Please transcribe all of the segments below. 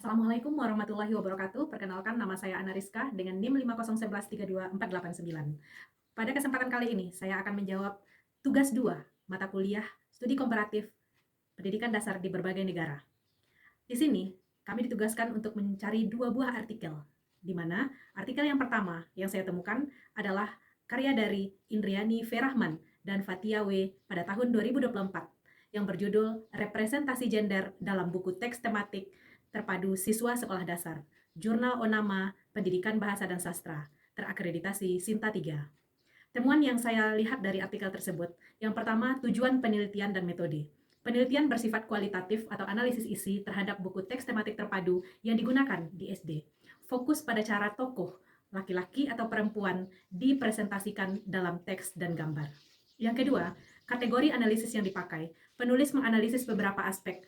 Assalamualaikum warahmatullahi wabarakatuh. Perkenalkan, nama saya Ana Rizka dengan NIM 501132489. Pada kesempatan kali ini, saya akan menjawab tugas 2 mata kuliah Studi Komparatif Pendidikan Dasar di Berbagai Negara. Di sini, kami ditugaskan untuk mencari 2 buah artikel, di mana artikel yang pertama yang saya temukan adalah karya dari Indriani V. Rahman dan Fatia W. pada tahun 2024 yang berjudul Representasi Gender dalam Buku Teks Tematik Terpadu Siswa Sekolah Dasar, Jurnal Onama Pendidikan Bahasa dan Sastra, terakreditasi Sinta 3. Temuan yang saya lihat dari artikel tersebut, yang pertama, tujuan penelitian dan metode. Penelitian bersifat kualitatif atau analisis isi terhadap buku teks tematik terpadu yang digunakan di SD. Fokus pada cara tokoh, laki-laki atau perempuan, dipresentasikan dalam teks dan gambar. Yang kedua, kategori analisis yang dipakai. Penulis menganalisis beberapa aspek,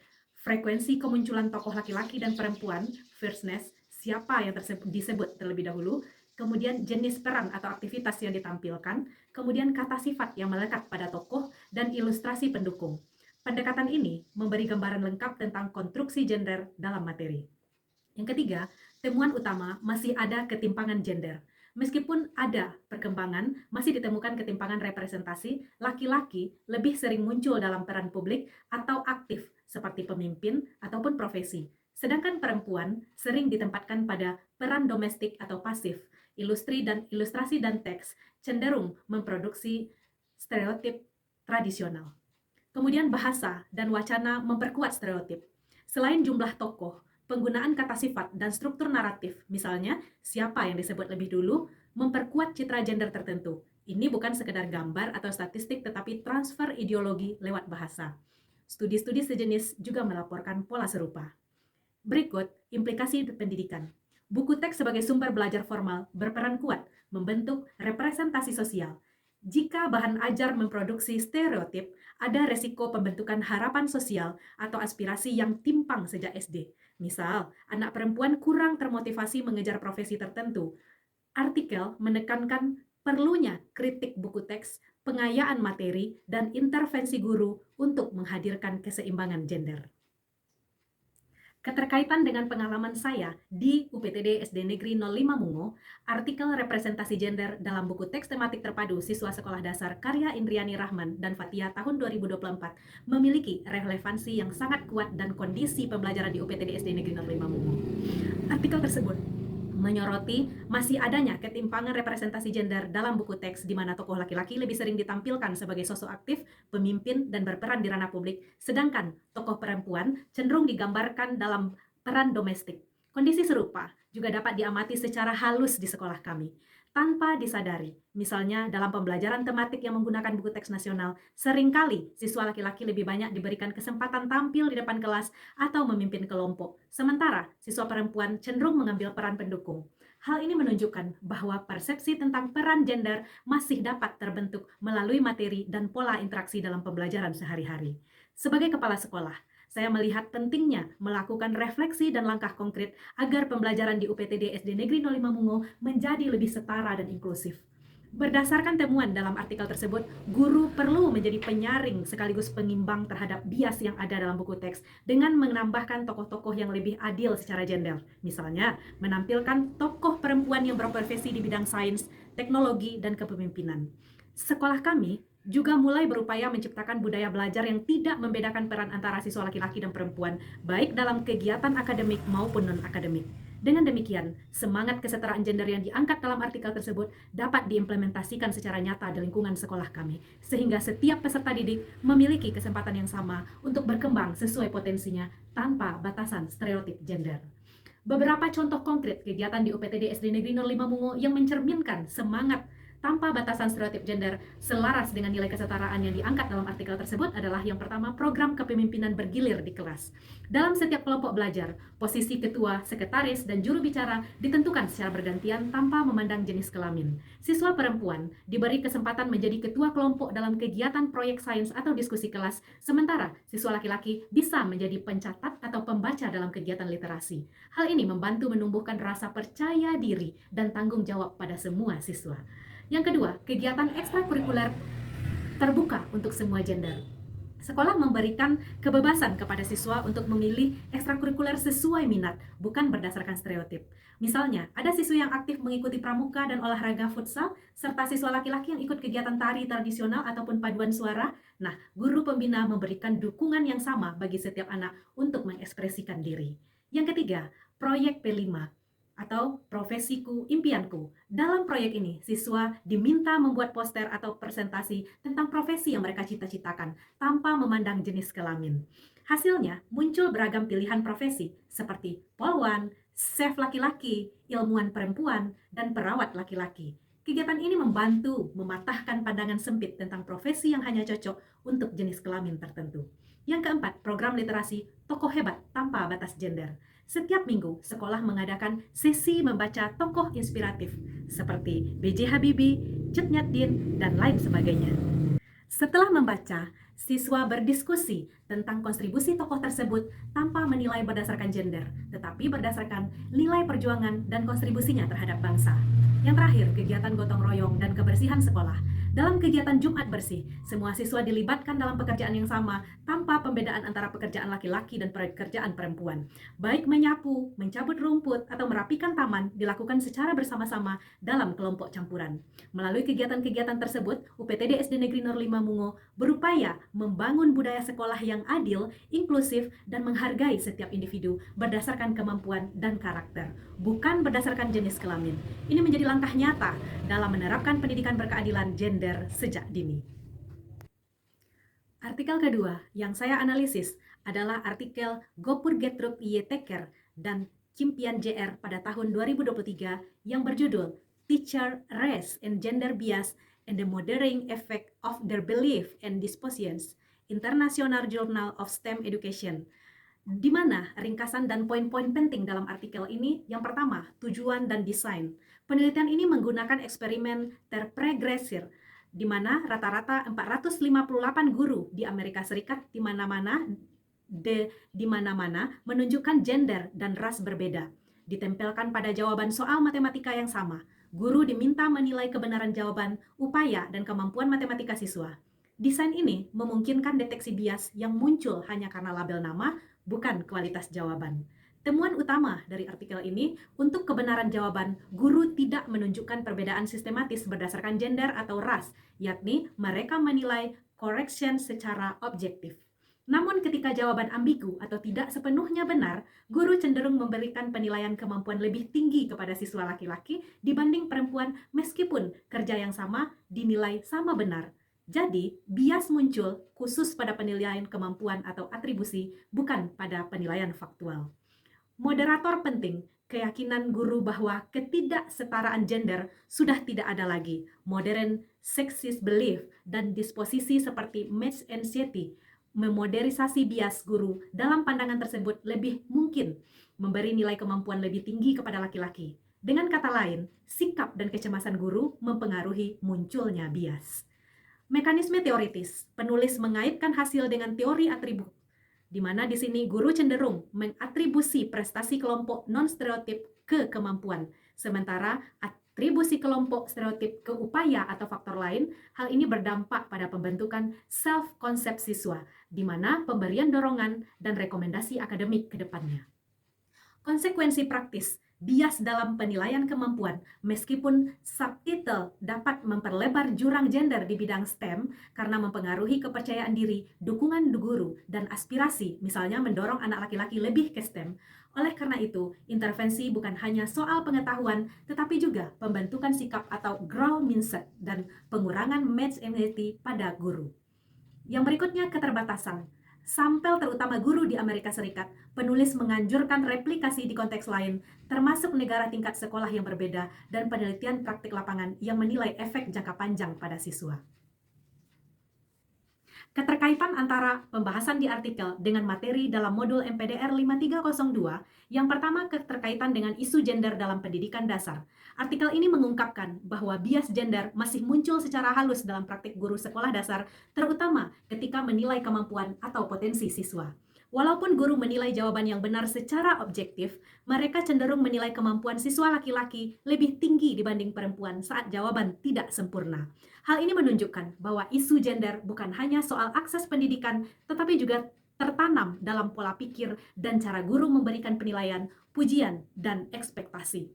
frekuensi kemunculan tokoh laki-laki dan perempuan, fierceness, siapa yang disebut terlebih dahulu, kemudian jenis peran atau aktivitas yang ditampilkan, kemudian kata sifat yang melekat pada tokoh, dan ilustrasi pendukung. Pendekatan ini memberi gambaran lengkap tentang konstruksi gender dalam materi. Yang ketiga, temuan utama masih ada ketimpangan gender. Meskipun ada perkembangan, masih ditemukan ketimpangan representasi, laki-laki lebih sering muncul dalam peran publik atau aktif seperti pemimpin ataupun profesi. Sedangkan perempuan sering ditempatkan pada peran domestik atau pasif. Ilustrasi dan teks cenderung memproduksi stereotip tradisional. Kemudian bahasa dan wacana memperkuat stereotip. Selain jumlah tokoh, penggunaan kata sifat dan struktur naratif, misalnya siapa yang disebut lebih dulu, memperkuat citra gender tertentu. Ini bukan sekedar gambar atau statistik, tetapi transfer ideologi lewat bahasa. Studi-studi sejenis juga melaporkan pola serupa. Berikut implikasi pendidikan. Buku teks sebagai sumber belajar formal berperan kuat membentuk representasi sosial. Jika bahan ajar memproduksi stereotip, ada resiko pembentukan harapan sosial atau aspirasi yang timpang sejak SD. Misal, anak perempuan kurang termotivasi mengejar profesi tertentu. Artikel menekankan perlunya kritik buku teks, pengayaan materi, dan intervensi guru untuk menghadirkan keseimbangan gender. Keterkaitan dengan pengalaman saya di UPTD SD Negeri 05 Mungo, artikel representasi gender dalam buku teks tematik terpadu siswa sekolah dasar karya Indriani Rahman dan Fatia tahun 2024 memiliki relevansi yang sangat kuat dan kondisi pembelajaran di UPTD SD Negeri 05 Mungo. Artikel tersebut menyoroti masih adanya ketimpangan representasi gender dalam buku teks di mana tokoh laki-laki lebih sering ditampilkan sebagai sosok aktif, pemimpin, dan berperan di ranah publik, sedangkan tokoh perempuan cenderung digambarkan dalam peran domestik. Kondisi serupa juga dapat diamati secara halus di sekolah kami. Tanpa disadari, misalnya dalam pembelajaran tematik yang menggunakan buku teks nasional, seringkali siswa laki-laki lebih banyak diberikan kesempatan tampil di depan kelas atau memimpin kelompok, sementara siswa perempuan cenderung mengambil peran pendukung. Hal ini menunjukkan bahwa persepsi tentang peran gender masih dapat terbentuk melalui materi dan pola interaksi dalam pembelajaran sehari-hari. Sebagai kepala sekolah, saya melihat pentingnya melakukan refleksi dan langkah konkret agar pembelajaran di UPTD SD Negeri 05 Mungo menjadi lebih setara dan inklusif. Berdasarkan temuan dalam artikel tersebut, guru perlu menjadi penyaring sekaligus pengimbang terhadap bias yang ada dalam buku teks dengan menambahkan tokoh-tokoh yang lebih adil secara gender. Misalnya, menampilkan tokoh perempuan yang berprofesi di bidang sains, teknologi, dan kepemimpinan. Sekolah kami juga mulai berupaya menciptakan budaya belajar yang tidak membedakan peran antara siswa laki-laki dan perempuan, baik dalam kegiatan akademik maupun non-akademik. Dengan demikian, semangat kesetaraan gender yang diangkat dalam artikel tersebut dapat diimplementasikan secara nyata di lingkungan sekolah kami, sehingga setiap peserta didik memiliki kesempatan yang sama untuk berkembang sesuai potensinya tanpa batasan stereotip gender. Beberapa contoh konkret kegiatan di UPTD SD Negeri 05 Mungo yang mencerminkan semangat tanpa batasan stereotip gender selaras dengan nilai kesetaraan yang diangkat dalam artikel tersebut adalah yang pertama, program kepemimpinan bergilir di kelas. Dalam setiap kelompok belajar, posisi ketua, sekretaris, dan juru bicara ditentukan secara bergantian tanpa memandang jenis kelamin. Siswa perempuan diberi kesempatan menjadi ketua kelompok dalam kegiatan proyek sains atau diskusi kelas, sementara siswa laki-laki bisa menjadi pencatat atau pembaca dalam kegiatan literasi. Hal ini membantu menumbuhkan rasa percaya diri dan tanggung jawab pada semua siswa. Yang kedua, kegiatan ekstrakurikuler terbuka untuk semua gender. Sekolah memberikan kebebasan kepada siswa untuk memilih ekstrakurikuler sesuai minat, bukan berdasarkan stereotip. Misalnya, ada siswa yang aktif mengikuti pramuka dan olahraga futsal, serta siswa laki-laki yang ikut kegiatan tari tradisional ataupun paduan suara. Nah, guru pembina memberikan dukungan yang sama bagi setiap anak untuk mengekspresikan diri. Yang ketiga, proyek P5 atau profesiku impianku. Dalam proyek ini, siswa diminta membuat poster atau presentasi tentang profesi yang mereka cita-citakan tanpa memandang jenis kelamin. Hasilnya, muncul beragam pilihan profesi seperti polwan, chef laki-laki, ilmuwan perempuan, dan perawat laki-laki. Kegiatan ini membantu mematahkan pandangan sempit tentang profesi yang hanya cocok untuk jenis kelamin tertentu. Yang keempat, program literasi Tokoh Hebat Tanpa Batas Gender. Setiap minggu, sekolah mengadakan sesi membaca tokoh inspiratif seperti B.J. Habibie, Cut Nyak Dien, dan lain sebagainya. Setelah membaca, siswa berdiskusi tentang kontribusi tokoh tersebut tanpa menilai berdasarkan gender, tetapi berdasarkan nilai perjuangan dan kontribusinya terhadap bangsa. Yang terakhir, kegiatan gotong royong dan kebersihan sekolah. Dalam kegiatan Jumat Bersih, semua siswa dilibatkan dalam pekerjaan yang sama tanpa pembedaan antara pekerjaan laki-laki dan pekerjaan perempuan. Baik menyapu, mencabut rumput, atau merapikan taman dilakukan secara bersama-sama dalam kelompok campuran. Melalui kegiatan-kegiatan tersebut, UPTD SD Negeri 05 Mungo berupaya membangun budaya sekolah yang adil, inklusif, dan menghargai setiap individu berdasarkan kemampuan dan karakter, bukan berdasarkan jenis kelamin. Ini menjadi langkah nyata dalam menerapkan pendidikan berkeadilan gender sejak dini. Artikel kedua yang saya analisis adalah artikel Gopur Getrup Y. Teker dan Kimpian JR pada tahun 2023 yang berjudul Teacher Race and Gender Bias and the Mothering Effect of Their Belief and Dispositions, International Journal of STEM Education, di mana ringkasan dan poin-poin penting dalam artikel ini. Yang pertama, tujuan dan desain. Penelitian ini menggunakan eksperimen terpregresir, di mana rata-rata 458 guru di Amerika Serikat di mana-mana menunjukkan gender dan ras berbeda. Ditempelkan pada jawaban soal matematika yang sama. Guru diminta menilai kebenaran jawaban, upaya, dan kemampuan matematika siswa. Desain ini memungkinkan deteksi bias yang muncul hanya karena label nama, bukan kualitas jawaban. Temuan utama dari artikel ini, untuk kebenaran jawaban, guru tidak menunjukkan perbedaan sistematis berdasarkan gender atau ras, yakni mereka menilai correction secara objektif. Namun ketika jawaban ambigu atau tidak sepenuhnya benar, guru cenderung memberikan penilaian kemampuan lebih tinggi kepada siswa laki-laki dibanding perempuan meskipun kerja yang sama dinilai sama benar. Jadi, bias muncul khusus pada penilaian kemampuan atau atribusi, bukan pada penilaian faktual. Moderator penting, keyakinan guru bahwa ketidaksetaraan gender sudah tidak ada lagi. Modern sexist belief dan disposisi seperti match anxiety memoderisasi bias guru dalam pandangan tersebut lebih mungkin memberi nilai kemampuan lebih tinggi kepada laki-laki. Dengan kata lain, sikap dan kecemasan guru mempengaruhi munculnya bias. Mekanisme teoritis, penulis mengaitkan hasil dengan teori atribut, di mana di sini guru cenderung mengatribusi prestasi kelompok non-stereotip ke kemampuan, sementara atribusi kelompok stereotip ke upaya atau faktor lain. Hal ini berdampak pada pembentukan self-konsep siswa, di mana pemberian dorongan dan rekomendasi akademik ke depannya. Konsekuensi praktis, bias dalam penilaian kemampuan. Meskipun subtitle dapat memperlebar jurang gender di bidang STEM karena mempengaruhi kepercayaan diri, dukungan guru, dan aspirasi, misalnya mendorong anak laki-laki lebih ke STEM. Oleh karena itu, intervensi bukan hanya soal pengetahuan, tetapi juga pembentukan sikap atau growth mindset dan pengurangan match anxiety pada guru. Yang berikutnya, keterbatasan. Sampel terutama guru di Amerika Serikat, penulis menganjurkan replikasi di konteks lain, termasuk negara tingkat sekolah yang berbeda dan penelitian praktik lapangan yang menilai efek jangka panjang pada siswa. Keterkaitan antara pembahasan di artikel dengan materi dalam modul MPDR 5302, yang pertama keterkaitan dengan isu gender dalam pendidikan dasar. Artikel ini mengungkapkan bahwa bias gender masih muncul secara halus dalam praktik guru sekolah dasar, terutama ketika menilai kemampuan atau potensi siswa. Walaupun guru menilai jawaban yang benar secara objektif, mereka cenderung menilai kemampuan siswa laki-laki lebih tinggi dibanding perempuan saat jawaban tidak sempurna. Hal ini menunjukkan bahwa isu gender bukan hanya soal akses pendidikan, tetapi juga tertanam dalam pola pikir dan cara guru memberikan penilaian, pujian, dan ekspektasi.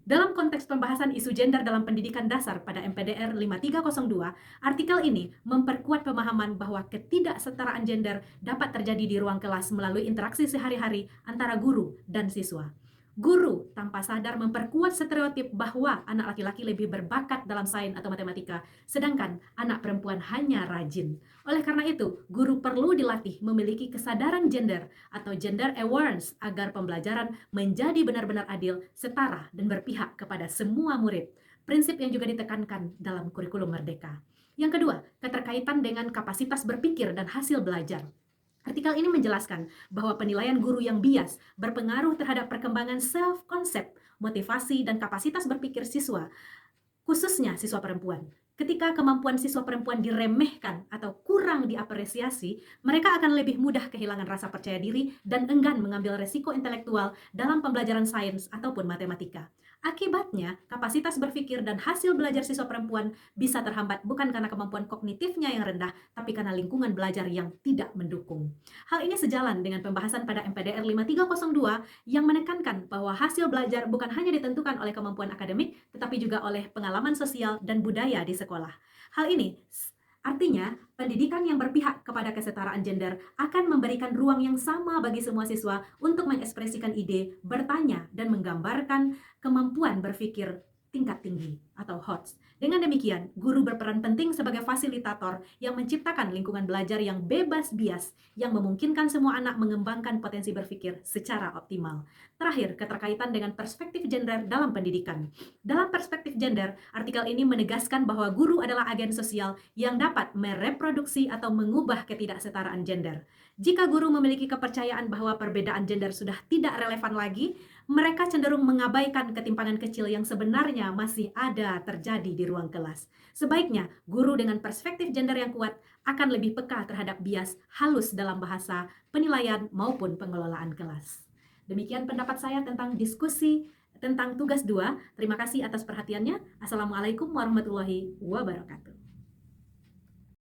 Dalam konteks pembahasan isu gender dalam pendidikan dasar pada MPDR 5302, artikel ini memperkuat pemahaman bahwa ketidaksetaraan gender dapat terjadi di ruang kelas melalui interaksi sehari-hari antara guru dan siswa. Guru tanpa sadar memperkuat stereotip bahwa anak laki-laki lebih berbakat dalam sains atau matematika, sedangkan anak perempuan hanya rajin. Oleh karena itu, guru perlu dilatih memiliki kesadaran gender atau gender awareness agar pembelajaran menjadi benar-benar adil, setara, dan berpihak kepada semua murid. Prinsip yang juga ditekankan dalam kurikulum Merdeka. Yang kedua, keterkaitan dengan kapasitas berpikir dan hasil belajar. Artikel ini menjelaskan bahwa penilaian guru yang bias berpengaruh terhadap perkembangan self-concept, motivasi, dan kapasitas berpikir siswa, khususnya siswa perempuan. Ketika kemampuan siswa perempuan diremehkan atau kurang diapresiasi, mereka akan lebih mudah kehilangan rasa percaya diri dan enggan mengambil resiko intelektual dalam pembelajaran sains ataupun matematika. Akibatnya, kapasitas berpikir dan hasil belajar siswa perempuan bisa terhambat bukan karena kemampuan kognitifnya yang rendah, tapi karena lingkungan belajar yang tidak mendukung. Hal ini sejalan dengan pembahasan pada MPDR 5302 yang menekankan bahwa hasil belajar bukan hanya ditentukan oleh kemampuan akademik, tetapi juga oleh pengalaman sosial dan budaya di sekolah. Hal ini artinya, pendidikan yang berpihak kepada kesetaraan gender akan memberikan ruang yang sama bagi semua siswa untuk mengekspresikan ide, bertanya, dan menggambarkan kemampuan berpikir tingkat tinggi atau HOTS. Dengan demikian, guru berperan penting sebagai fasilitator yang menciptakan lingkungan belajar yang bebas bias, yang memungkinkan semua anak mengembangkan potensi berpikir secara optimal. Terakhir, keterkaitan dengan perspektif gender dalam pendidikan. Dalam perspektif gender, artikel ini menegaskan bahwa guru adalah agen sosial yang dapat mereproduksi atau mengubah ketidaksetaraan gender. Jika guru memiliki kepercayaan bahwa perbedaan gender sudah tidak relevan lagi, mereka cenderung mengabaikan ketimpangan kecil yang sebenarnya masih ada terjadi di ruang kelas. Sebaiknya, guru dengan perspektif gender yang kuat akan lebih peka terhadap bias halus dalam bahasa, penilaian, maupun pengelolaan kelas. Demikian pendapat saya tentang diskusi tentang tugas 2. Terima kasih atas perhatiannya. Assalamualaikum warahmatullahi wabarakatuh.